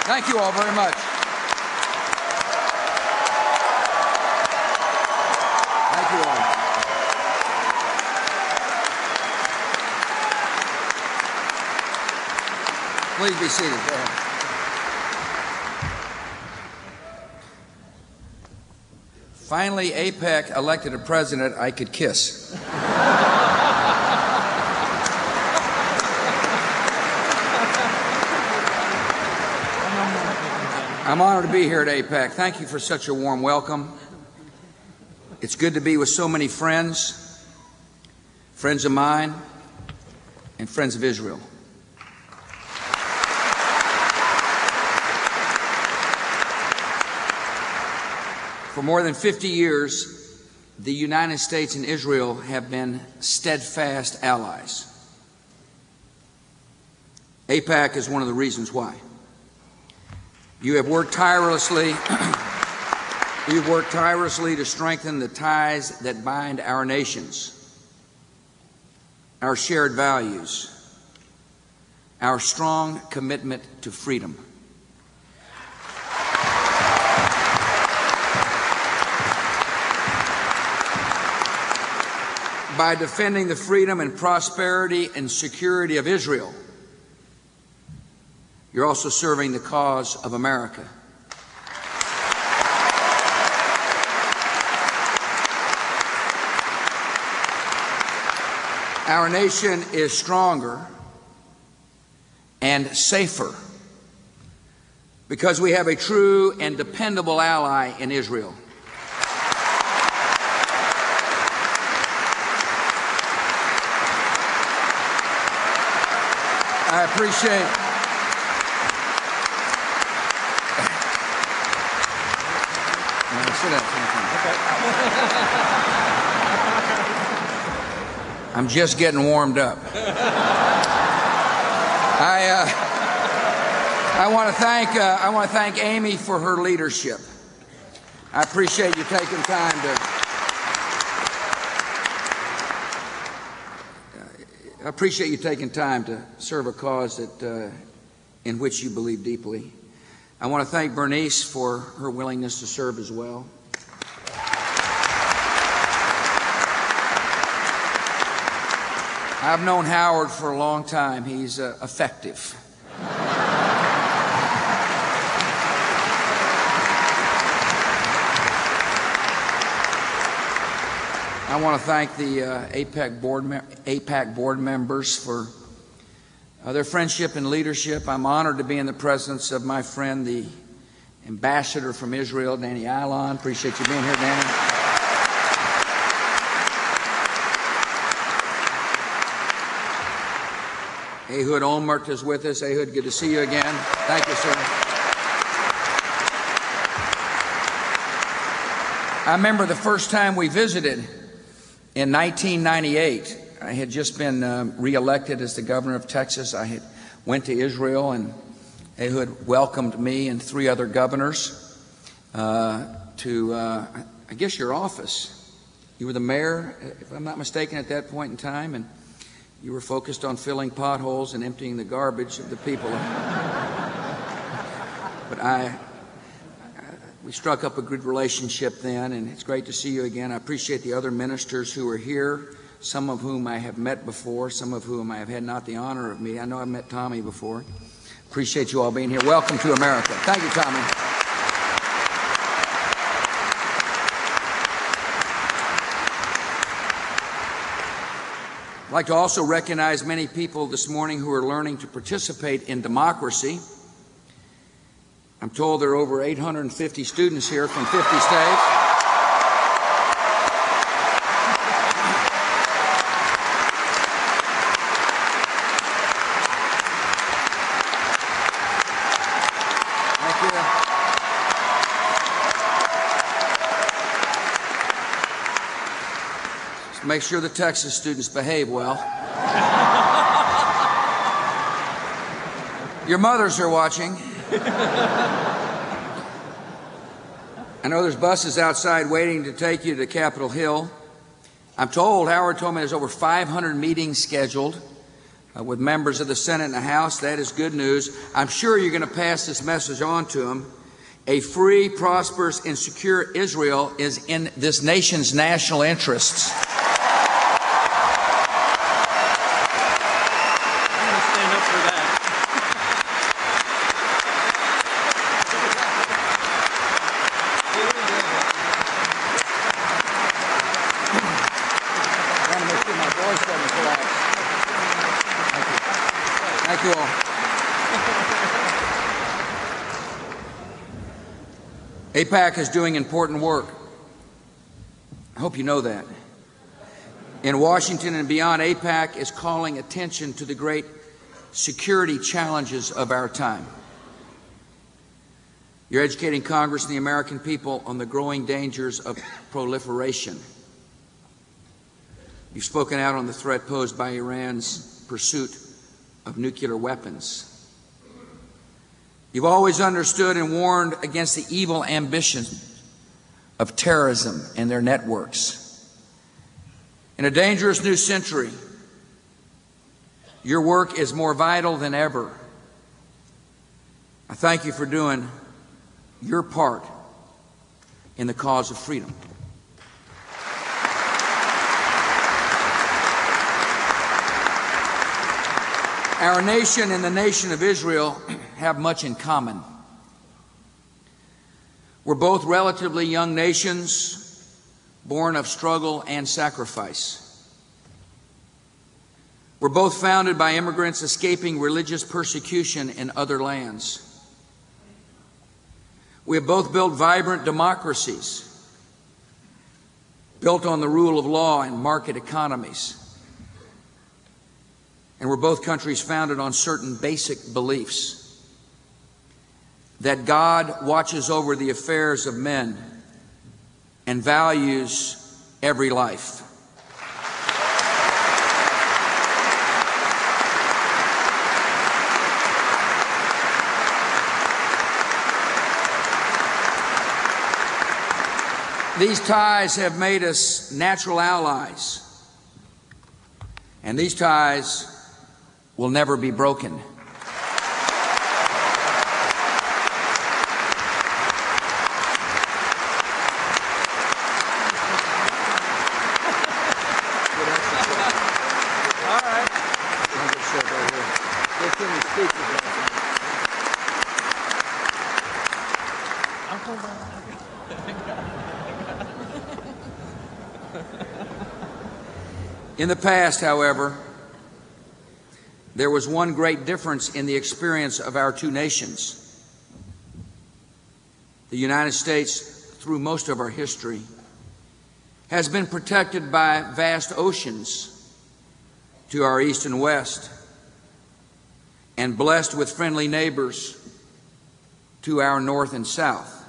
Thank you all very much. Thank you all. Please be seated. Go ahead. Finally, AIPAC elected a president I could kiss. I'm honored to be here at AIPAC. Thank you for such a warm welcome. It's good to be with so many friends, friends of mine, and friends of Israel. For more than 50 years, the United States and Israel have been steadfast allies. AIPAC is one of the reasons why. You have worked tirelessly. You've worked tirelessly to strengthen the ties that bind our nations, our shared values, our strong commitment to freedom. By defending the freedom and prosperity and security of Israel, you're also serving the cause of America. Our nation is stronger and safer because we have a true and dependable ally in Israel. I appreciate I'm just getting warmed up. I want to thank Amy for her leadership. I appreciate you taking time to serve a cause that in which you believe deeply. I want to thank Bernice for her willingness to serve as well. I've known Howard for a long time. He's effective. I want to thank the AIPAC board members for their friendship and leadership. I'm honored to be in the presence of my friend, the ambassador from Israel, Danny Ayalon. Appreciate you being here, Danny. Ehud Olmert is with us. Ehud, good to see you again. Thank you, sir. I remember the first time we visited in 1998. I had just been reelected as the governor of Texas. I went to Israel, and Ehud welcomed me and 3 other governors to, I guess, your office. You were the mayor, if I'm not mistaken, at that point in time, and you were focused on filling potholes and emptying the garbage of the people. But we struck up a good relationship then, and it's great to see you again. I appreciate the other ministers who are here, some of whom I have met before, some of whom I have had not the honor of meeting. I know I've met Tommy before. Appreciate you all being here. Welcome to America. Thank you, Tommy. I'd like to also recognize many people this morning who are learning to participate in democracy. I'm told there are over 850 students here from 50 states. Thank you. Just make sure the Texas students behave well. Your mothers are watching. I know there's buses outside waiting to take you to Capitol Hill. I'm told, Howard told me there's over 500 meetings scheduled with members of the Senate and the House. That is good news. I'm sure you're going to pass this message on to them. A free, prosperous, and secure Israel is in this nation's national interests. Thank you all. AIPAC is doing important work. I hope you know that. In Washington and beyond, AIPAC is calling attention to the great security challenges of our time. You're educating Congress and the American people on the growing dangers of proliferation. You've spoken out on the threat posed by Iran's pursuit of nuclear weapons. You've always understood and warned against the evil ambitions of terrorism and their networks. In a dangerous new century, your work is more vital than ever. I thank you for doing your part in the cause of freedom. Our nation and the nation of Israel have much in common. We're both relatively young nations, born of struggle and sacrifice. We're both founded by immigrants escaping religious persecution in other lands. We have both built vibrant democracies, built on the rule of law and market economies. And we're both countries founded on certain basic beliefs: that God watches over the affairs of men and values every life. These ties have made us natural allies, and these ties will never be broken. All right. In the past, however, there was one great difference in the experience of our two nations. The United States, through most of our history, has been protected by vast oceans to our east and west, and blessed with friendly neighbors to our north and south.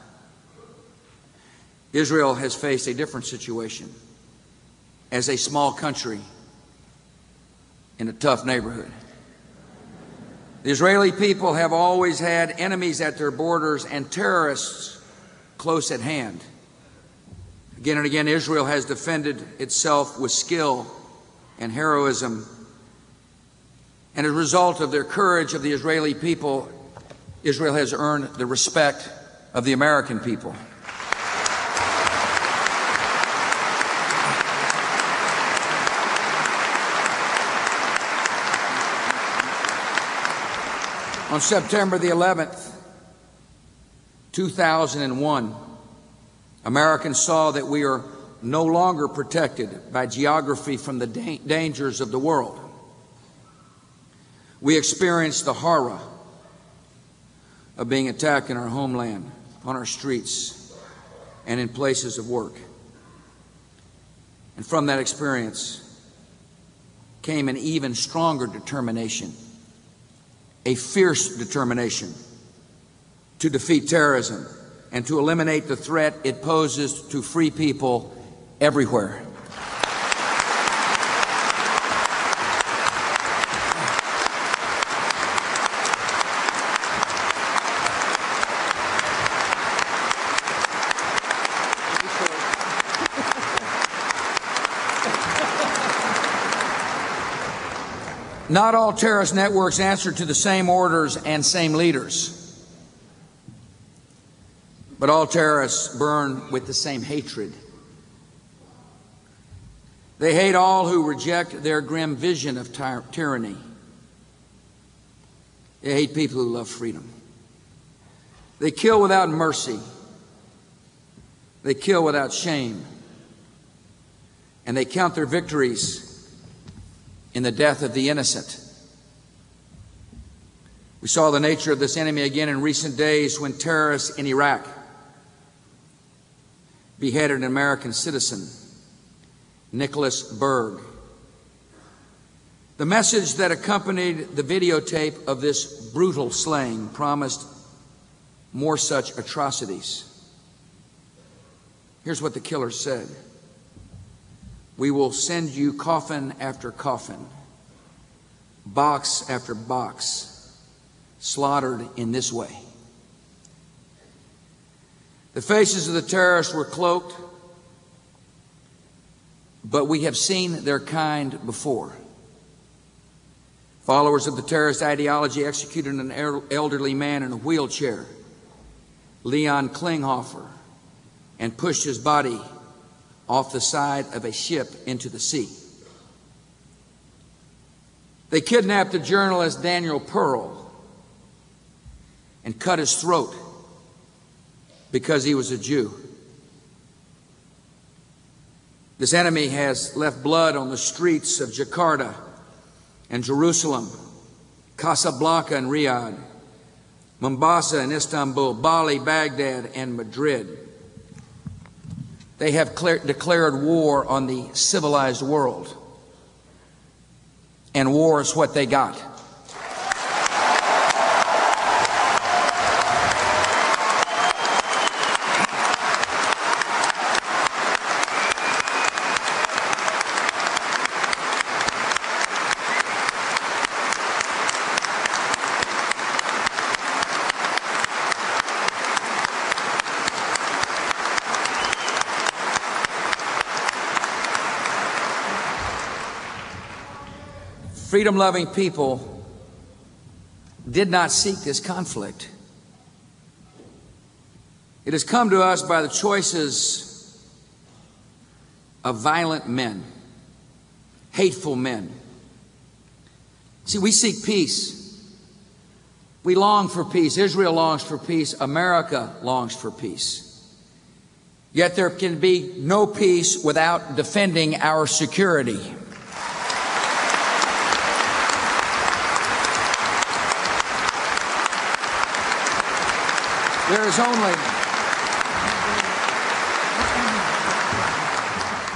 Israel has faced a different situation as a small country in a tough neighborhood. The Israeli people have always had enemies at their borders and terrorists close at hand. Again and again, Israel has defended itself with skill and heroism. And as a result of their courage of the Israeli people, Israel has earned the respect of the American people. On September the 11th, 2001, Americans saw that we are no longer protected by geography from the dangers of the world. We experienced the horror of being attacked in our homeland, on our streets, and in places of work. And from that experience came an even stronger determination, a fierce determination to defeat terrorism and to eliminate the threat it poses to free people everywhere. Not all terrorist networks answer to the same orders and same leaders, but all terrorists burn with the same hatred. They hate all who reject their grim vision of tyranny. They hate people who love freedom. They kill without mercy. They kill without shame. And they count their victories in the death of the innocent. We saw the nature of this enemy again in recent days when terrorists in Iraq beheaded an American citizen, Nicholas Berg. The message that accompanied the videotape of this brutal slaying promised more such atrocities. Here's what the killer said: "We will send you coffin after coffin, box after box, slaughtered in this way." The faces of the terrorists were cloaked, but we have seen their kind before. Followers of the terrorist ideology executed an elderly man in a wheelchair, Leon Klinghoffer, and pushed his body off the side of a ship into the sea. They kidnapped the journalist Daniel Pearl and cut his throat because he was a Jew. This enemy has left blood on the streets of Jakarta and Jerusalem, Casablanca and Riyadh, Mombasa and Istanbul, Bali, Baghdad, and Madrid. They have declared war on the civilized world. And war is what they got. Freedom-loving people did not seek this conflict. It has come to us by the choices of violent men, hateful men. See, we seek peace. We long for peace. Israel longs for peace. America longs for peace. Yet there can be no peace without defending our security.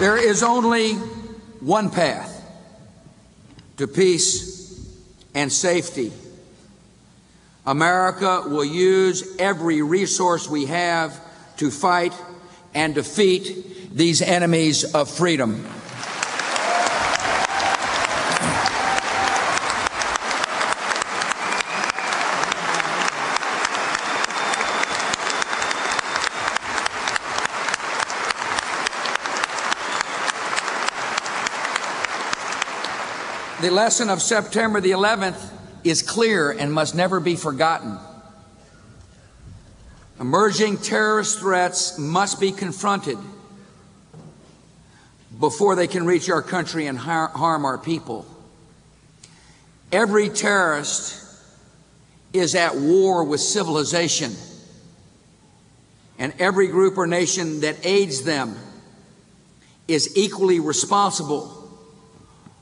There is only one path to peace and safety. America will use every resource we have to fight and defeat these enemies of freedom. The lesson of September the 11th is clear and must never be forgotten. Emerging terrorist threats must be confronted before they can reach our country and harm our people. Every terrorist is at war with civilization, and every group or nation that aids them is equally responsible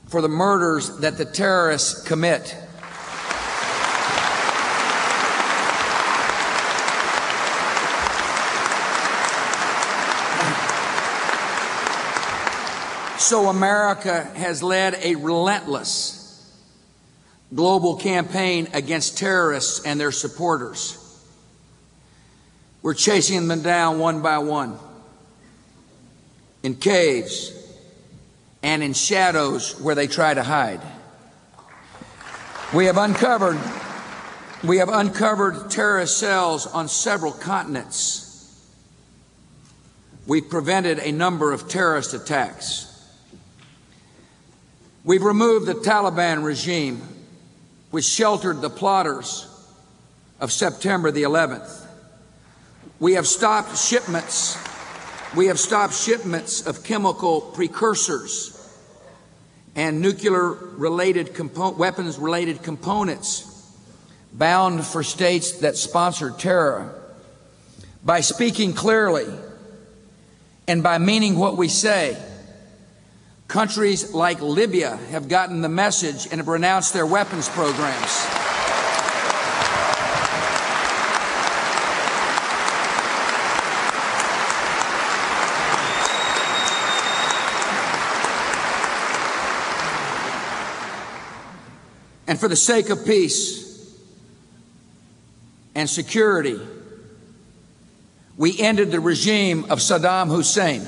for the murders that the terrorists commit. So America has led a relentless global campaign against terrorists and their supporters. We're chasing them down one by one, in caves and in shadows where they try to hide. We have uncovered terrorist cells on several continents. We've prevented a number of terrorist attacks. We've removed the Taliban regime, which sheltered the plotters of September the 11th. We have stopped shipments of chemical precursors and nuclear-related weapons-related components bound for states that sponsor terror. By speaking clearly and by meaning what we say, countries like Libya have gotten the message and have renounced their weapons programs. And for the sake of peace and security, we ended the regime of Saddam Hussein.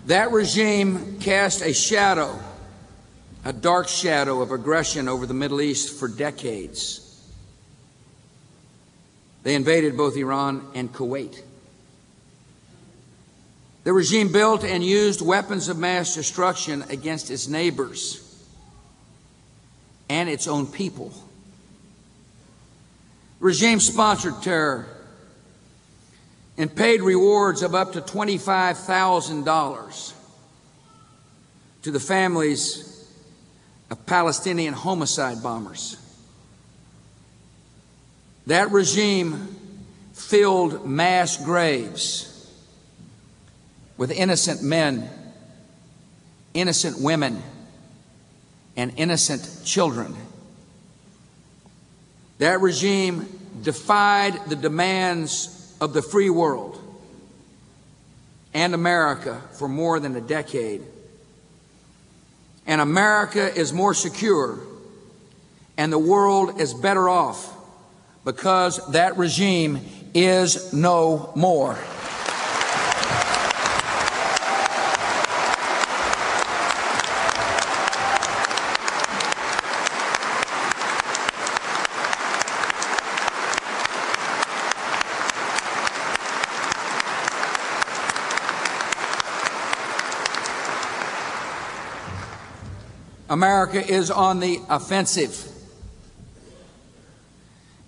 That regime cast a shadow, a dark shadow of aggression over the Middle East for decades. They invaded both Iran and Kuwait. The regime built and used weapons of mass destruction against its neighbors and its own people. The regime sponsored terror and paid rewards of up to $25,000 to the families of Palestinian homicide bombers. That regime filled mass graves with innocent men, innocent women, and innocent children. That regime defied the demands of the free world and America for more than a decade. And America is more secure and the world is better off because that regime is no more. America is on the offensive,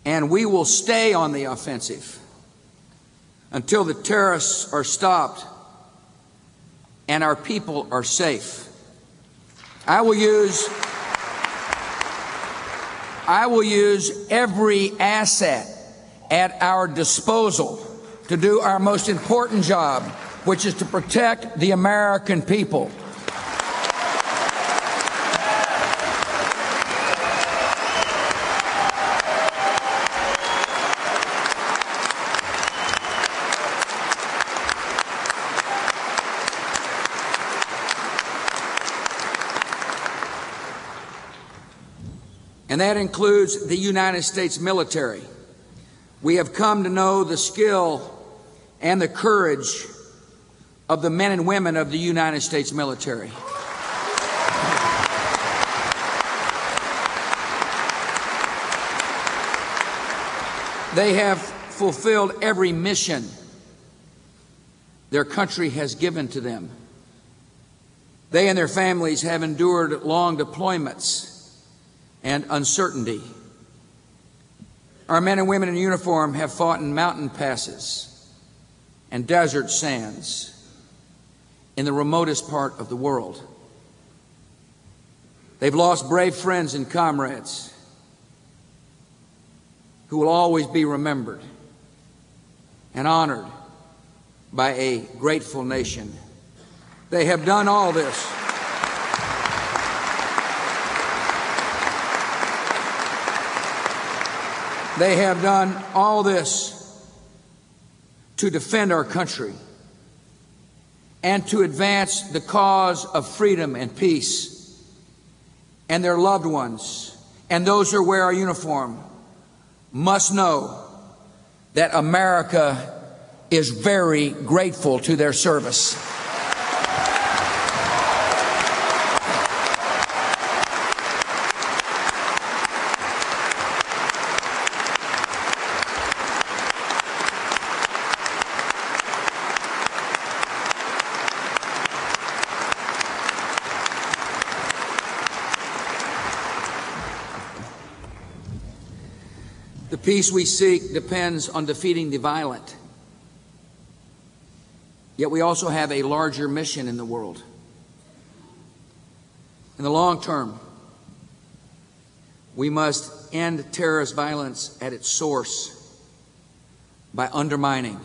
and we will stay on the offensive until the terrorists are stopped and our people are safe. I will use every asset at our disposal to do our most important job, which is to protect the American people. And that includes the United States military. We have come to know the skill and the courage of the men and women of the United States military. They have fulfilled every mission their country has given to them. They and their families have endured long deployments and uncertainty. Our men and women in uniform have fought in mountain passes and desert sands in the remotest part of the world. They've lost brave friends and comrades who will always be remembered and honored by a grateful nation. They have done all this. They have done all this to defend our country and to advance the cause of freedom and peace. And their loved ones and those who wear our uniform must know that America is very grateful to their service. The peace we seek depends on defeating the violent. Yet we also have a larger mission in the world. In the long term, we must end terrorist violence at its source by undermining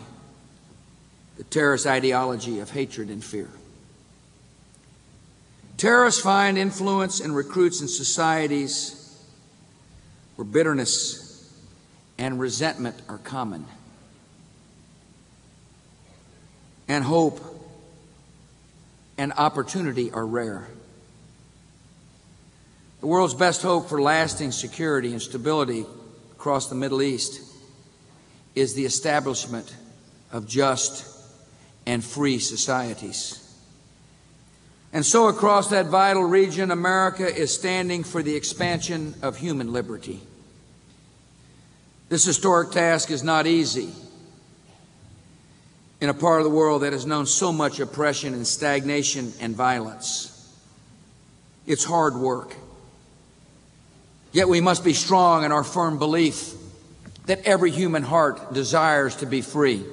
the terrorist ideology of hatred and fear. Terrorists find influence and recruits in societies where bitterness and resentment are common, and hope and opportunity are rare. The world's best hope for lasting security and stability across the Middle East is the establishment of just and free societies. And so across that vital region, America is standing for the expansion of human liberty. This historic task is not easy in a part of the world that has known so much oppression and stagnation and violence. It's hard work. Yet we must be strong in our firm belief that every human heart desires to be free.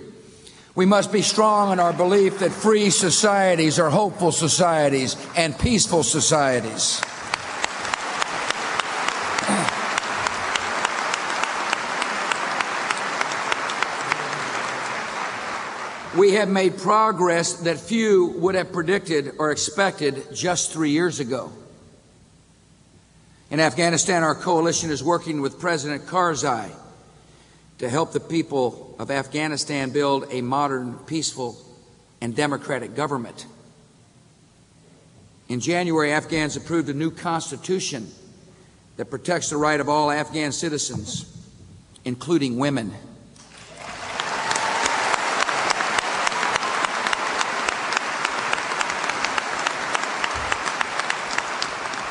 We must be strong in our belief that free societies are hopeful societies and peaceful societies. We have made progress that few would have predicted or expected just 3 years ago. In Afghanistan, our coalition is working with President Karzai to help the people of Afghanistan build a modern, peaceful, and democratic government. In January, Afghans approved a new constitution that protects the right of all Afghan citizens, including women.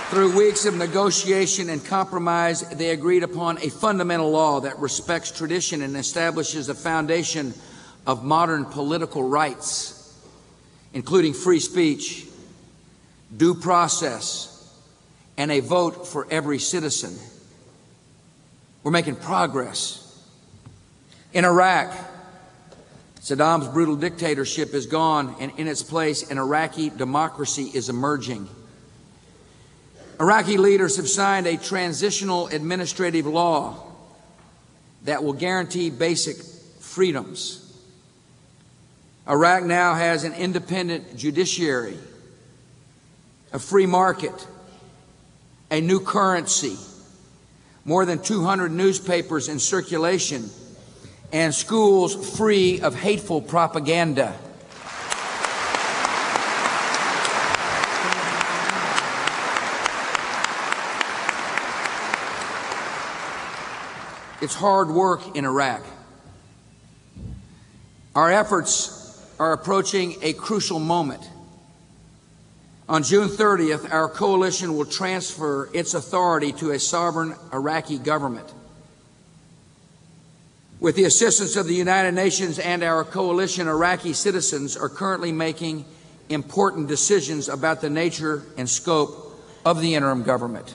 Through weeks of negotiation and compromise, they agreed upon a fundamental law that respects tradition and establishes a foundation of modern political rights, including free speech, due process, and a vote for every citizen. We're making progress. In Iraq, Saddam's brutal dictatorship is gone, and in its place, an Iraqi democracy is emerging. Iraqi leaders have signed a transitional administrative law that will guarantee basic freedoms. Iraq now has an independent judiciary, a free market, a new currency, more than 200 newspapers in circulation, and schools free of hateful propaganda. It's hard work in Iraq. Our efforts are approaching a crucial moment. On June 30th, our coalition will transfer its authority to a sovereign Iraqi government. With the assistance of the United Nations and our coalition, Iraqi citizens are currently making important decisions about the nature and scope of the interim government.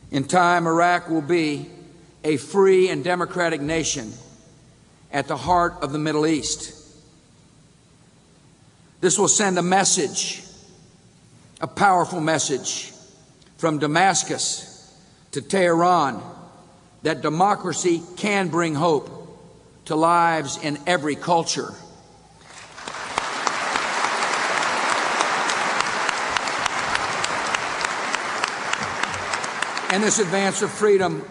In time, Iraq will be a free and democratic nation at the heart of the Middle East. This will send a message, a powerful message, from Damascus to Tehran that democracy can bring hope to lives in every culture. And this advance of freedom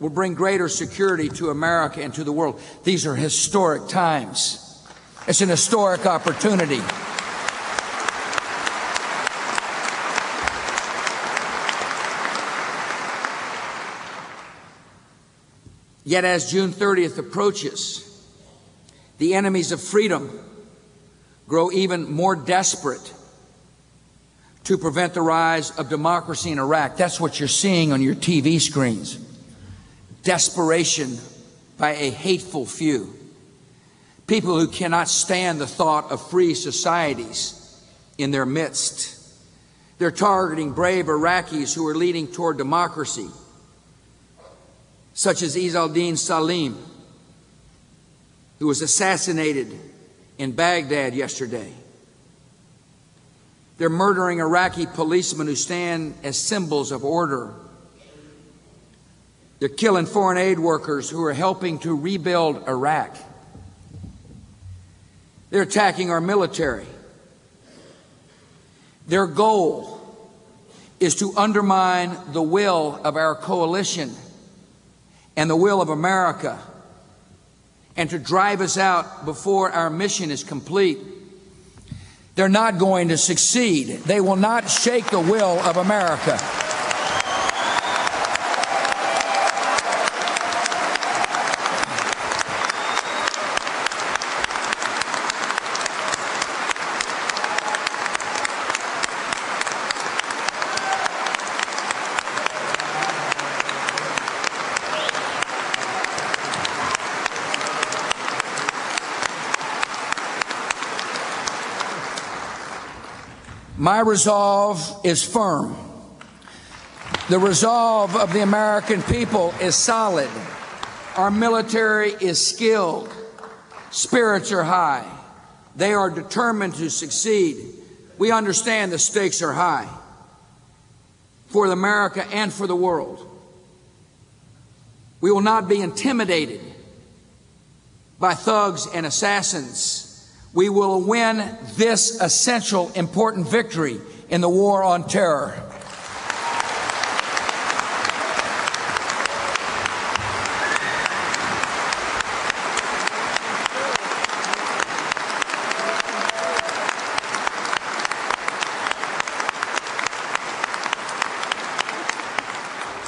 will bring greater security to America and to the world. These are historic times. It's an historic opportunity. Yet as June 30th approaches, the enemies of freedom grow even more desperate to prevent the rise of democracy in Iraq. That's what you're seeing on your TV screens. Desperation by a hateful few. People who cannot stand the thought of free societies in their midst. They're targeting brave Iraqis who are leading toward democracy, such as Izzeldin Salim, who was assassinated in Baghdad yesterday. They're murdering Iraqi policemen who stand as symbols of order. They're killing foreign aid workers who are helping to rebuild Iraq. They're attacking our military. Their goal is to undermine the will of our coalition and the will of America, and to drive us out before our mission is complete. They're not going to succeed. They will not shake the will of America. My resolve is firm. The resolve of the American people is solid. Our military is skilled. Spirits are high. They are determined to succeed. We understand the stakes are high for America and for the world. We will not be intimidated by thugs and assassins. We will win this essential, important victory in the war on terror.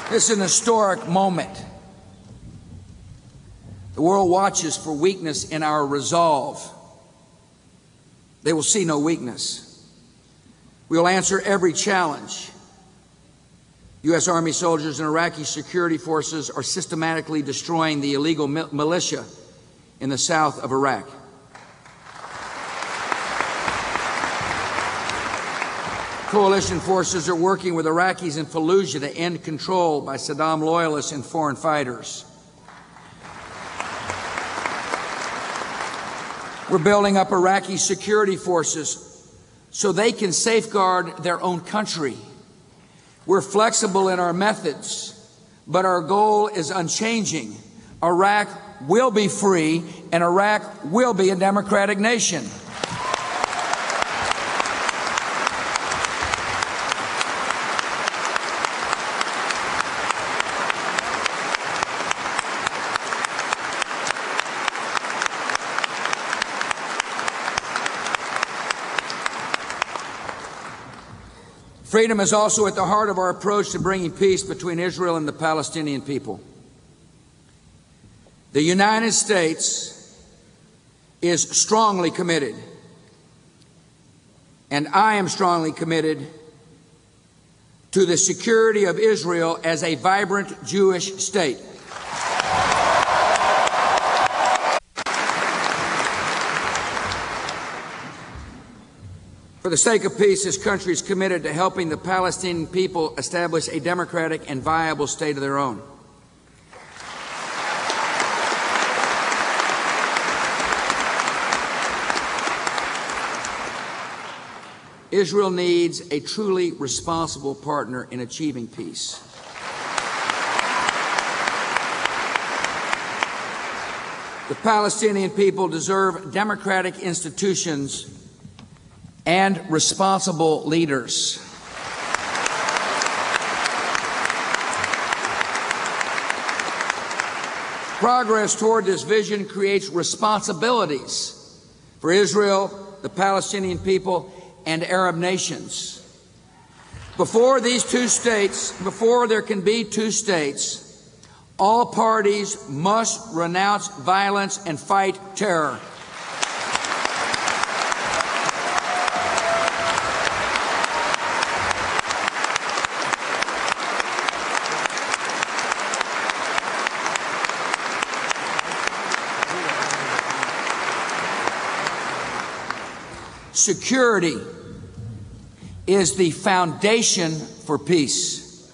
This is an historic moment. The world watches for weakness in our resolve. They will see no weakness. We will answer every challenge. U.S. Army soldiers and Iraqi security forces are systematically destroying the illegal militia in the south of Iraq. Coalition forces are working with Iraqis in Fallujah to end control by Saddam loyalists and foreign fighters. We're building up Iraqi security forces so they can safeguard their own country. We're flexible in our methods, but our goal is unchanging. Iraq will be free, and Iraq will be a democratic nation. Freedom is also at the heart of our approach to bringing peace between Israel and the Palestinian people. The United States is strongly committed, and I am strongly committed to the security of Israel as a vibrant Jewish state. For the sake of peace, this country is committed to helping the Palestinian people establish a democratic and viable state of their own. Israel needs a truly responsible partner in achieving peace. The Palestinian people deserve democratic institutions and responsible leaders. Progress toward this vision creates responsibilities for Israel, the Palestinian people, and Arab nations. Before there can be two states, all parties must renounce violence and fight terror. Security is the foundation for peace.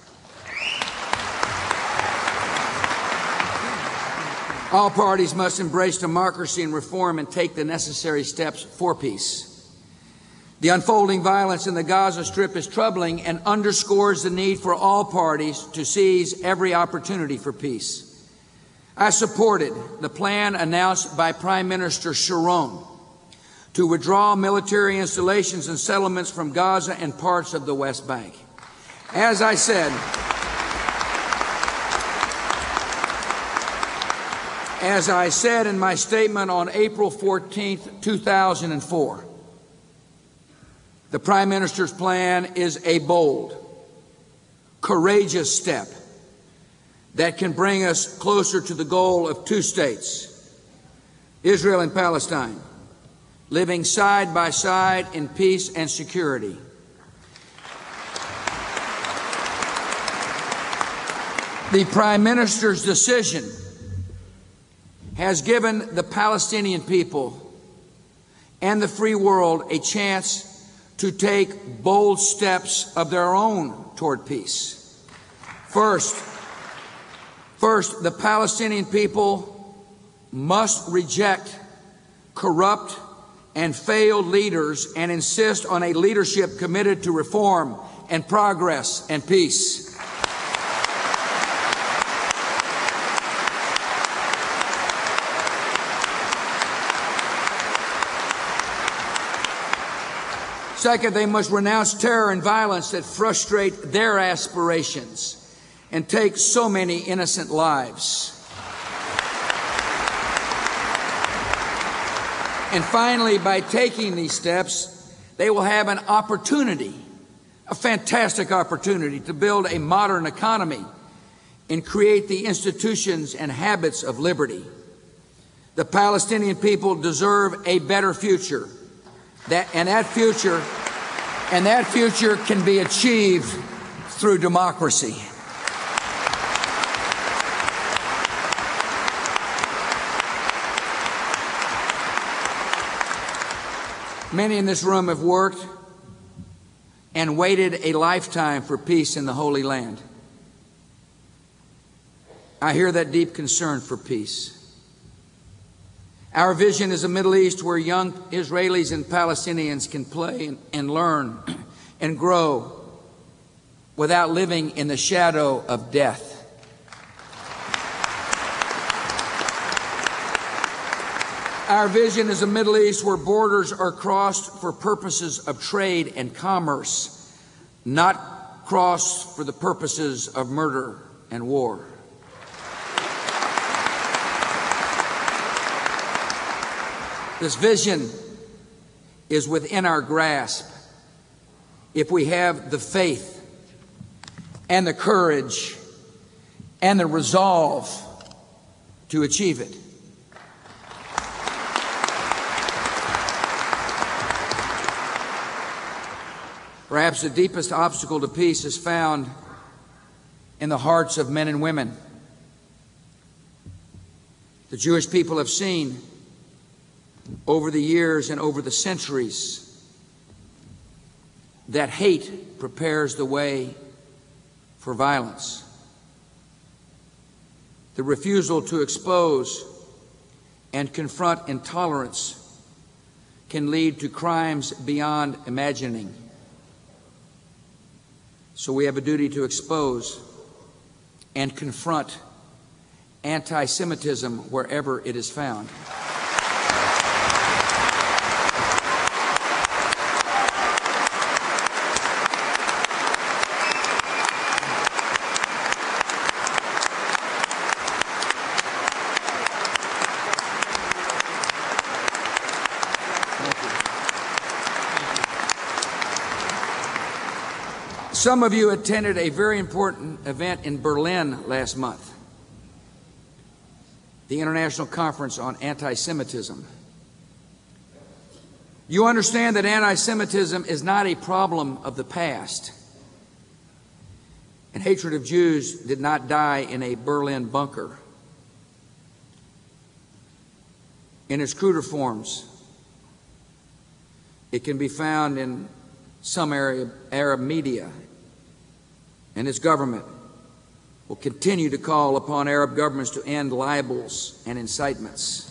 All parties must embrace democracy and reform and take the necessary steps for peace. The unfolding violence in the Gaza Strip is troubling and underscores the need for all parties to seize every opportunity for peace. I supported the plan announced by Prime Minister Sharon to withdraw military installations and settlements from Gaza and parts of the West Bank. As I said in my statement on April 14, 2004, the Prime Minister's plan is a bold, courageous step that can bring us closer to the goal of two states, Israel and Palestine, living side by side in peace and security. The Prime Minister's decision has given the Palestinian people and the free world a chance to take bold steps of their own toward peace. First, the Palestinian people must reject corrupt and failed leaders and insist on a leadership committed to reform and progress and peace. Second, they must renounce terror and violence that frustrate their aspirations and take so many innocent lives. And finally, by taking these steps, they will have an opportunity, a fantastic opportunity, to build a modern economy and create the institutions and habits of liberty. The Palestinian people deserve a better future. That future can be achieved through democracy. Many in this room have worked and waited a lifetime for peace in the Holy Land. I hear that deep concern for peace. Our vision is a Middle East where young Israelis and Palestinians can play and learn and grow without living in the shadow of death. Our vision is a Middle East where borders are crossed for purposes of trade and commerce, not crossed for the purposes of murder and war. This vision is within our grasp if we have the faith and the courage and the resolve to achieve it. Perhaps the deepest obstacle to peace is found in the hearts of men and women. The Jewish people have seen over the years and over the centuries that hate prepares the way for violence. The refusal to expose and confront intolerance can lead to crimes beyond imagining. So we have a duty to expose and confront anti-Semitism wherever it is found. Some of you attended a very important event in Berlin last month, the International Conference on Anti-Semitism. You understand that anti-Semitism is not a problem of the past, and hatred of Jews did not die in a Berlin bunker. In its cruder forms, It can be found in some Arab media, and its government will continue to call upon Arab governments to end libels and incitements.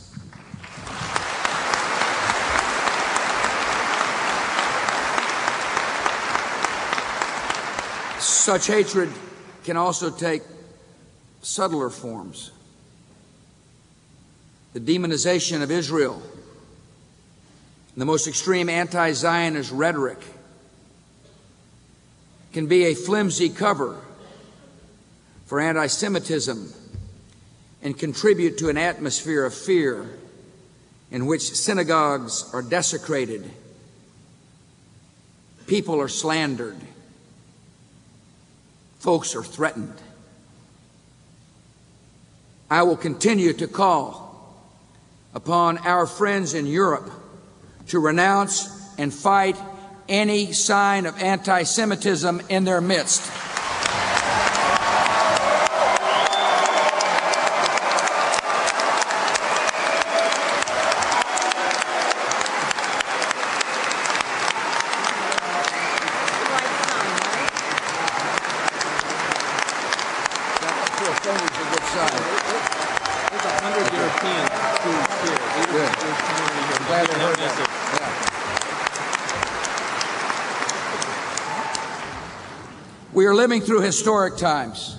Such hatred can also take subtler forms. The demonization of Israel, the most extreme anti-Zionist rhetoric, can be a flimsy cover for anti-Semitism and contribute to an atmosphere of fear in which synagogues are desecrated, people are slandered, folks are threatened. I will continue to call upon our friends in Europe to renounce and fight any sign of anti-Semitism in their midst. There's 100 European schools here. I'm glad to hear that. We are living through historic times.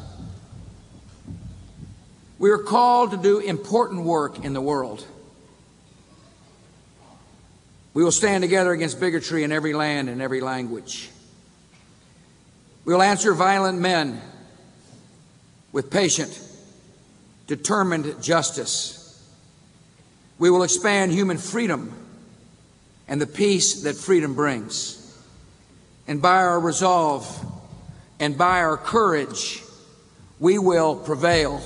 We are called to do important work in the world. We will stand together against bigotry in every land and every language. We will answer violent men with patient, determined justice. We will expand human freedom and the peace that freedom brings. And by our resolve and by our courage, we will prevail.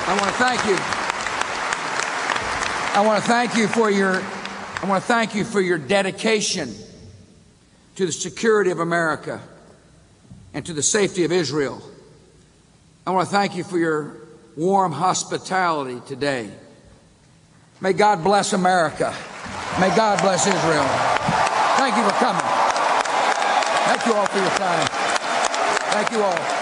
I want to thank you. I want to thank you for your dedication to the security of America and to the safety of Israel. I want to thank you for your warm hospitality today. May God bless America. May God bless Israel. Thank you for coming. Thank you all for your time. Thank you all.